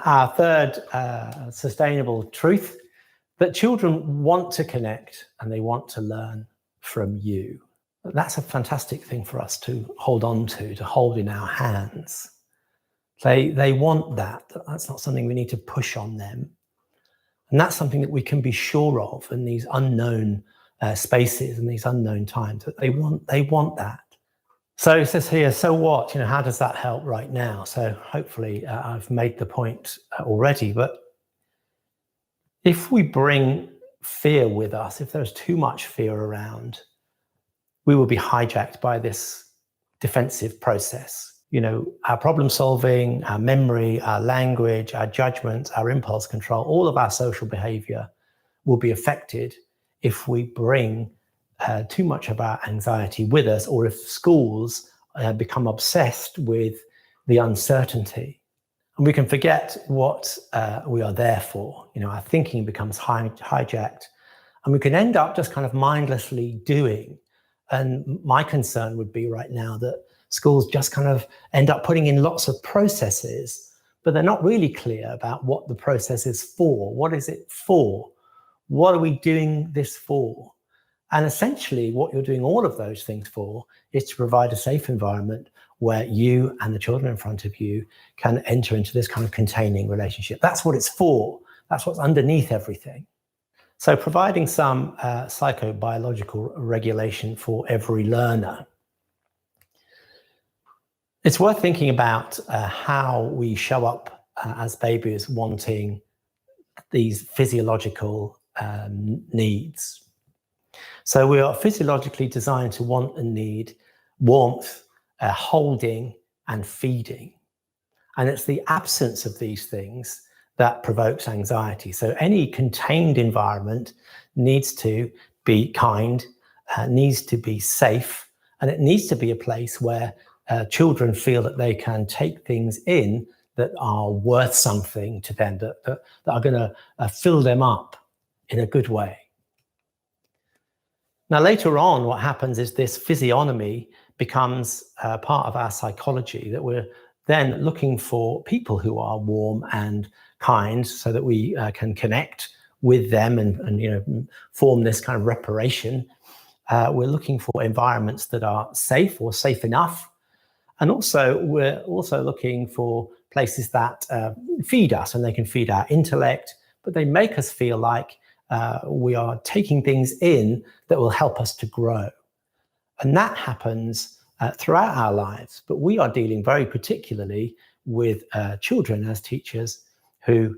Our third sustainable truth, that children want to connect and they want to learn from you. That's a fantastic thing for us to hold on to hold in our hands. They want that. That's not something we need to push on them. And that's something that we can be sure of in these unknown spaces and these unknown times, that they want that. So it says here, so what? How does that help right now? So hopefully I've made the point already, but if we bring fear with us, if there's too much fear around, we will be hijacked by this defensive process. Our problem solving, our memory, our language, our judgment, our impulse control, all of our social behavior will be affected if we bring too much of our anxiety with us, or if schools become obsessed with the uncertainty. And we can forget what we are there for. Our thinking becomes hijacked, and we can end up just kind of mindlessly doing. And my concern would be right now that schools just kind of end up putting in lots of processes, but they're not really clear about what the process is for. What is it for? What are we doing this for? And essentially what you're doing all of those things for is to provide a safe environment where you and the children in front of you can enter into this kind of containing relationship. That's what it's for. That's what's underneath everything. So providing some psychobiological regulation for every learner. It's worth thinking about how we show up as babies wanting these physiological needs. So we are physiologically designed to want and need warmth, holding, and feeding. And it's the absence of these things that provokes anxiety. So any contained environment needs to be kind, needs to be safe, and it needs to be a place where children feel that they can take things in that are worth something to them, that are going to fill them up in a good way. Now, later on, what happens is this physiognomy becomes part of our psychology, that we're then looking for people who are warm and kind so that we can connect with them and form this kind of reparation. We're looking for environments that are safe or safe enough. And also, we're also looking for places that feed us, and they can feed our intellect, but they make us feel like we are taking things in that will help us to grow. And that happens throughout our lives, but we are dealing very particularly with children as teachers who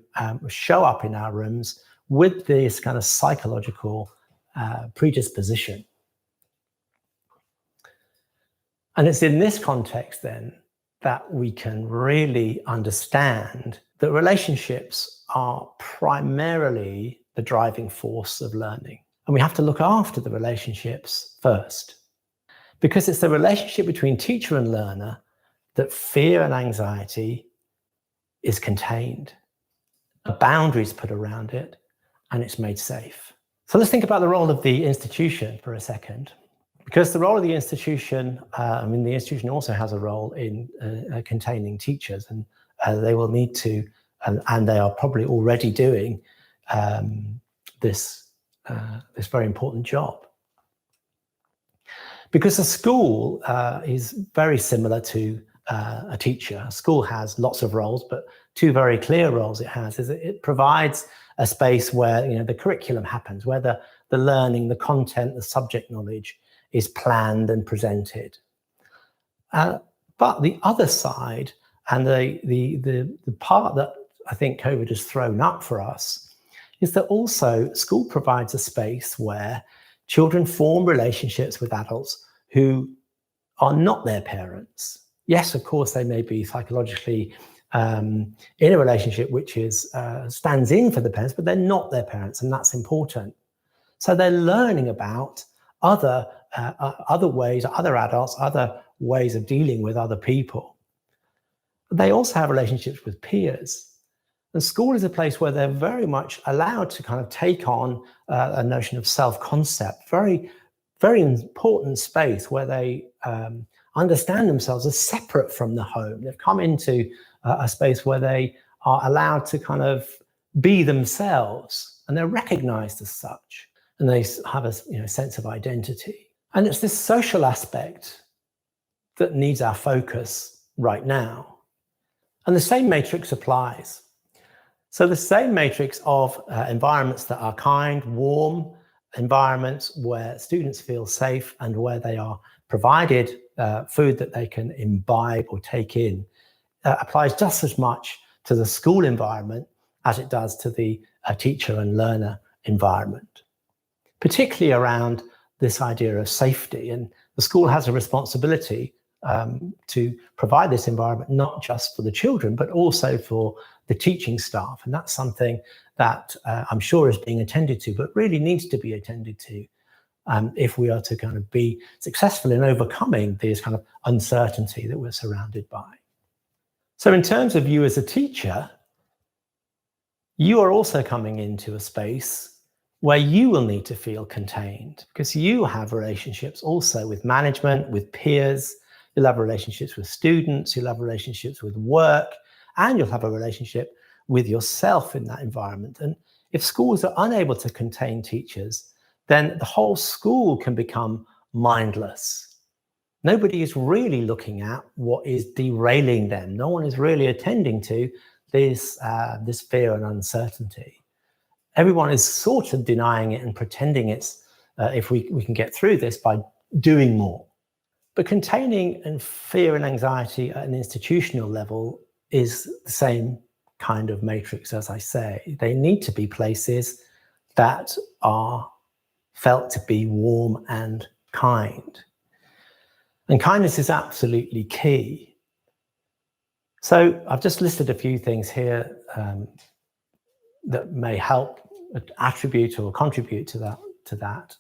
show up in our rooms with this kind of psychological predisposition. And it's in this context then that we can really understand that relationships are primarily the driving force of learning. And we have to look after the relationships first, because it's the relationship between teacher and learner that fear and anxiety is contained, a boundary is put around it, and it's made safe. So let's think about the role of the institution for a second. Because the role of the institution, the institution also has a role in containing teachers, and they will need to, and they are probably already doing this very important job. Because a school is very similar to a teacher. A school has lots of roles, but two very clear roles it has is that it provides a space where the curriculum happens, where the learning, the content, the subject knowledge is planned and presented. But the other side, and the part that I think COVID has thrown up for us, is that also school provides a space where children form relationships with adults who are not their parents. Yes, of course, they may be psychologically in a relationship which is stands in for the parents, but they're not their parents, and that's important. So they're learning about other ways, other adults, other ways of dealing with other people. They also have relationships with peers. And school is a place where they're very much allowed to kind of take on a notion of self-concept, very, very important space where they understand themselves as separate from the home. They've come into a space where they are allowed to kind of be themselves, and they're recognized as such, and they have a sense of identity. And it's this social aspect that needs our focus right now. And the same matrix applies. So the same matrix of environments that are kind, warm, environments where students feel safe and where they are provided food that they can imbibe or take in applies just as much to the school environment as it does to the teacher and learner environment, particularly around this idea of safety. And the school has a responsibility to provide this environment, not just for the children, but also for the teaching staff. And that's something that I'm sure is being attended to, but really needs to be attended to if we are to kind of be successful in overcoming this kind of uncertainty that we're surrounded by. So in terms of you as a teacher, you are also coming into a space where you will need to feel contained, because you have relationships also with management, with peers. You'll have relationships with students, you'll have relationships with work, and you'll have a relationship with yourself in that environment. And if schools are unable to contain teachers, then the whole school can become mindless. Nobody is really looking at what is derailing them. No one is really attending to this fear and uncertainty. Everyone is sort of denying it and pretending it's, if we can get through this by doing more. But containing and fear and anxiety at an institutional level is the same kind of matrix, as I say. They need to be places that are felt to be warm and kind. And kindness is absolutely key. So I've just listed a few things here that may help attribute or contribute to that.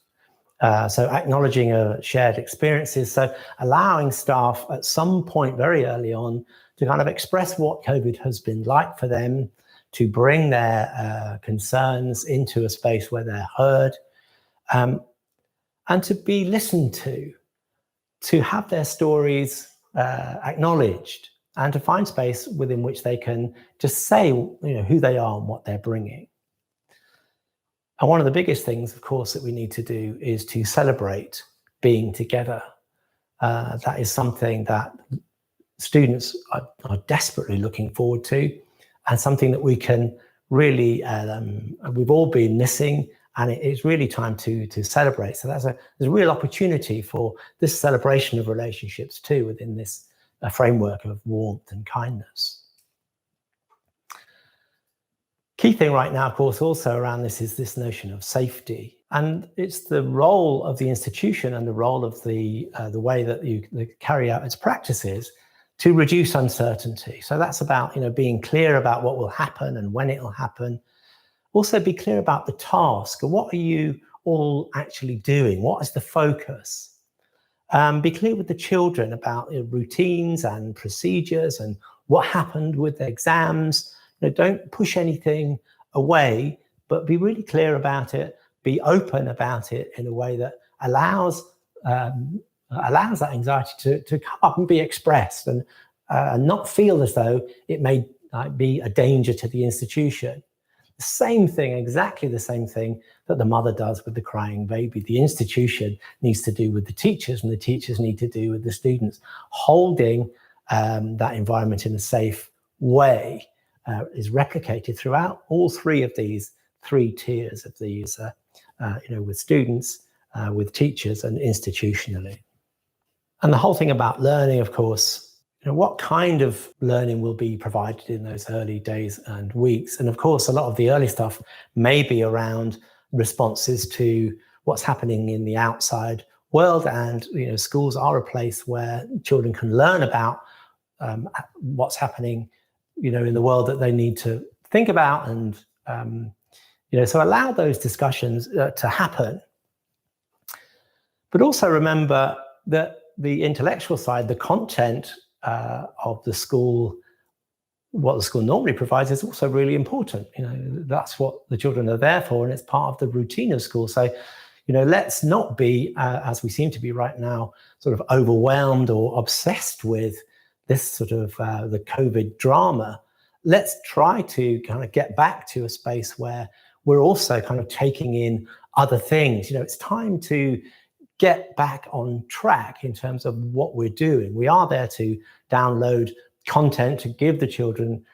So acknowledging shared experiences, so allowing staff at some point very early on to kind of express what COVID has been like for them, to bring their concerns into a space where they're heard, and to be listened to have their stories acknowledged, and to find space within which they can just say who they are and what they're bringing. And one of the biggest things, of course, that we need to do is to celebrate being together. That is something that students are desperately looking forward to, and something that we can really, we've all been missing, and it's really time to celebrate. So there's a real opportunity for this celebration of relationships too, within this framework of warmth and kindness. Key thing right now, of course, also around this is this notion of safety. And it's the role of the institution and the role of the way that you carry out its practices to reduce uncertainty. So that's about being clear about what will happen and when it will happen. Also be clear about the task. What are you all actually doing? What is the focus? Be clear with the children about routines and procedures and what happened with the exams. Don't push anything away, but be really clear about it. Be open about it in a way that allows that anxiety to come up and be expressed, and not feel as though it may be a danger to the institution. The same thing, exactly the same thing that the mother does with the crying baby. The institution needs to do with the teachers, and the teachers need to do with the students. Holding that environment in a safe way is replicated throughout all three of these three tiers of these, with students, with teachers, and institutionally. And the whole thing about learning, of course, what kind of learning will be provided in those early days and weeks? And of course, a lot of the early stuff may be around responses to what's happening in the outside world. And schools are a place where children can learn about what's happening in the world that they need to think about, and so allow those discussions to happen. But also remember that the intellectual side, the content of the school, what the school normally provides, is also really important. That's what the children are there for, and it's part of the routine of school. So let's not be, as we seem to be right now, sort of overwhelmed or obsessed with this sort of the COVID drama. let's try to kind of get back to a space where we're also kind of taking in other things. It's time to get back on track in terms of what we're doing. We are there to download content to give the children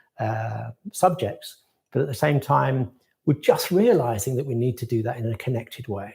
subjects, but at the same time, we're just realizing that we need to do that in a connected way.